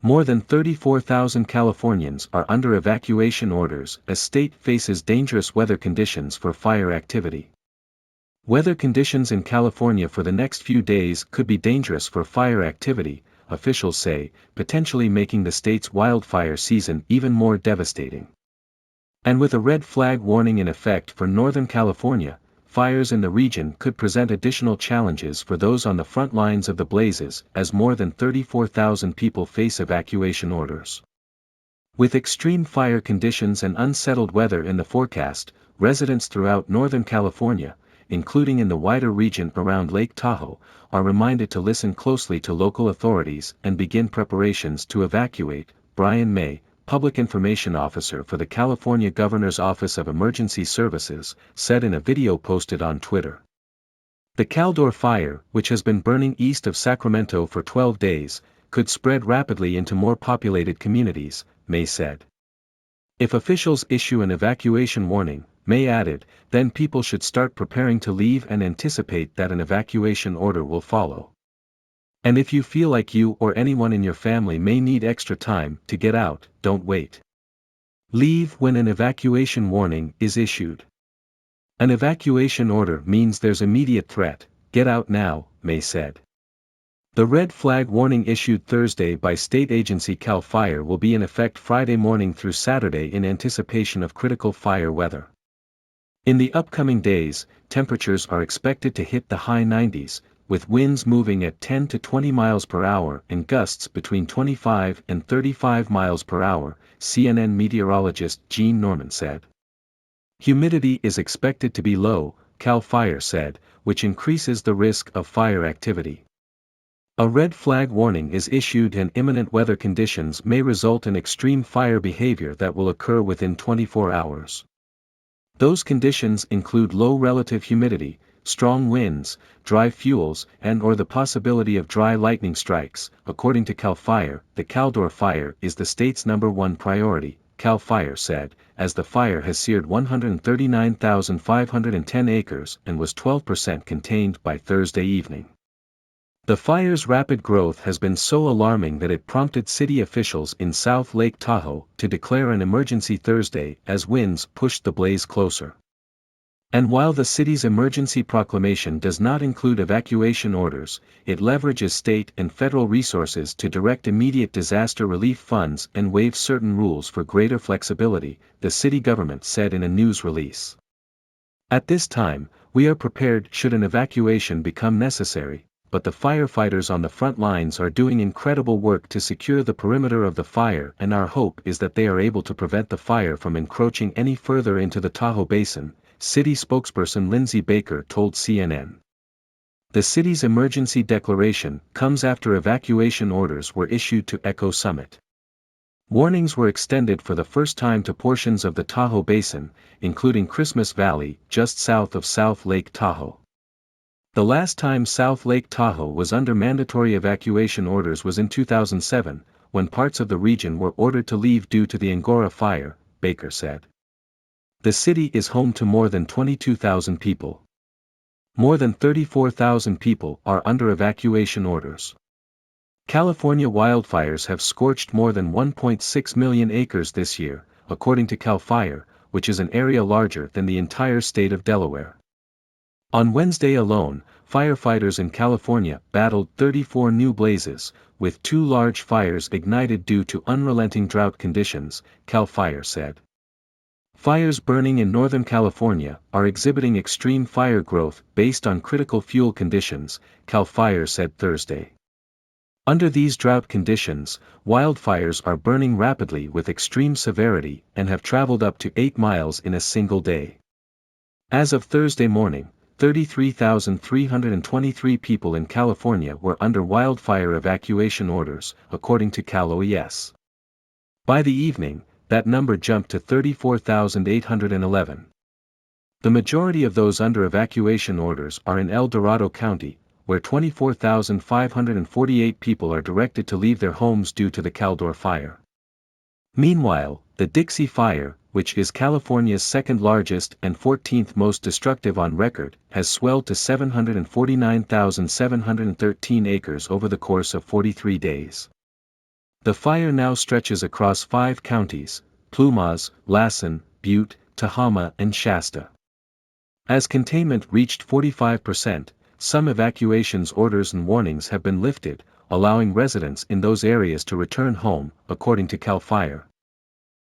More than 34,000 Californians are under evacuation orders as state faces dangerous weather conditions for fire activity. Weather conditions in California for the next few days could be dangerous for fire activity, officials say, potentially making the state's wildfire season even more devastating. And with a red flag warning in effect for Northern California, fires in the region could present additional challenges for those on the front lines of the blazes as more than 34,000 people face evacuation orders. With extreme fire conditions and unsettled weather in the forecast, residents throughout Northern California, including in the wider region around Lake Tahoe, are reminded to listen closely to local authorities and begin preparations to evacuate. Brian May, Public Information Officer for the California Governor's Office of Emergency Services, said in a video posted on Twitter. The Caldor Fire, which has been burning east of Sacramento for 12 days, could spread rapidly into more populated communities, May said. If officials issue an evacuation warning, May added, then people should start preparing to leave and anticipate that an evacuation order will follow. And if you feel like you or anyone in your family may need extra time to get out, don't wait. Leave when an evacuation warning is issued. An evacuation order means there's immediate threat, get out now, May said. The red flag warning issued Thursday by state agency Cal Fire will be in effect Friday morning through Saturday in anticipation of critical fire weather. In the upcoming days, temperatures are expected to hit the high 90s, with winds moving at 10 to 20 miles per hour and gusts between 25 and 35 miles per hour, CNN meteorologist Gene Norman said. Humidity is expected to be low, Cal Fire said, which increases the risk of fire activity. A red flag warning is issued and imminent weather conditions may result in extreme fire behavior that will occur within 24 hours. Those conditions include low relative humidity, strong winds, dry fuels, and/or the possibility of dry lightning strikes. According to Cal Fire, the Caldor Fire is the state's #1 priority, Cal Fire said, as the fire has seared 139,510 acres and was 12% contained by Thursday evening. The fire's rapid growth has been so alarming that it prompted city officials in South Lake Tahoe to declare an emergency Thursday as winds pushed the blaze closer. And while the city's emergency proclamation does not include evacuation orders, it leverages state and federal resources to direct immediate disaster relief funds and waive certain rules for greater flexibility, the city government said in a news release. At this time, we are prepared should an evacuation become necessary, but the firefighters on the front lines are doing incredible work to secure the perimeter of the fire, and our hope is that they are able to prevent the fire from encroaching any further into the Tahoe Basin, city spokesperson Lindsay Baker told CNN. The city's emergency declaration comes after evacuation orders were issued to Echo Summit. Warnings were extended for the first time to portions of the Tahoe Basin, including Christmas Valley, just south of South Lake Tahoe. The last time South Lake Tahoe was under mandatory evacuation orders was in 2007, when parts of the region were ordered to leave due to the Angora fire, Baker said. The city is home to more than 22,000 people. More than 34,000 people are under evacuation orders. California wildfires have scorched more than 1.6 million acres this year, according to Cal Fire, which is an area larger than the entire state of Delaware. On Wednesday alone, firefighters in California battled 34 new blazes, with 2 large fires ignited due to unrelenting drought conditions, Cal Fire said. Fires burning in Northern California are exhibiting extreme fire growth based on critical fuel conditions, Cal Fire said Thursday. Under these drought conditions, wildfires are burning rapidly with extreme severity and have traveled up to 8 miles in a single day. As of Thursday morning, 33,323 people in California were under wildfire evacuation orders, according to Cal OES. By the evening, that number jumped to 34,811. The majority of those under evacuation orders are in El Dorado County, where 24,548 people are directed to leave their homes due to the Caldor Fire. Meanwhile, the Dixie Fire, which is California's second largest and 14th most destructive on record, has swelled to 749,713 acres over the course of 43 days. The fire now stretches across 5 counties: Plumas, Lassen, Butte, Tehama and Shasta. As containment reached 45%, some evacuations orders and warnings have been lifted, allowing residents in those areas to return home, according to Cal Fire.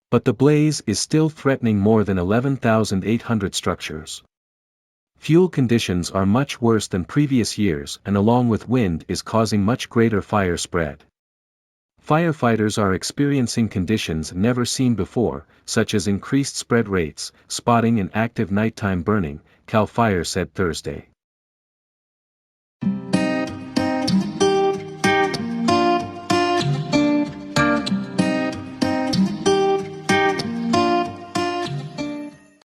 But the blaze is still threatening more than 11,800 structures. Fuel conditions are much worse than previous years, and along with wind is causing much greater fire spread. Firefighters are experiencing conditions never seen before, such as increased spread rates, spotting and active nighttime burning, Cal Fire said Thursday.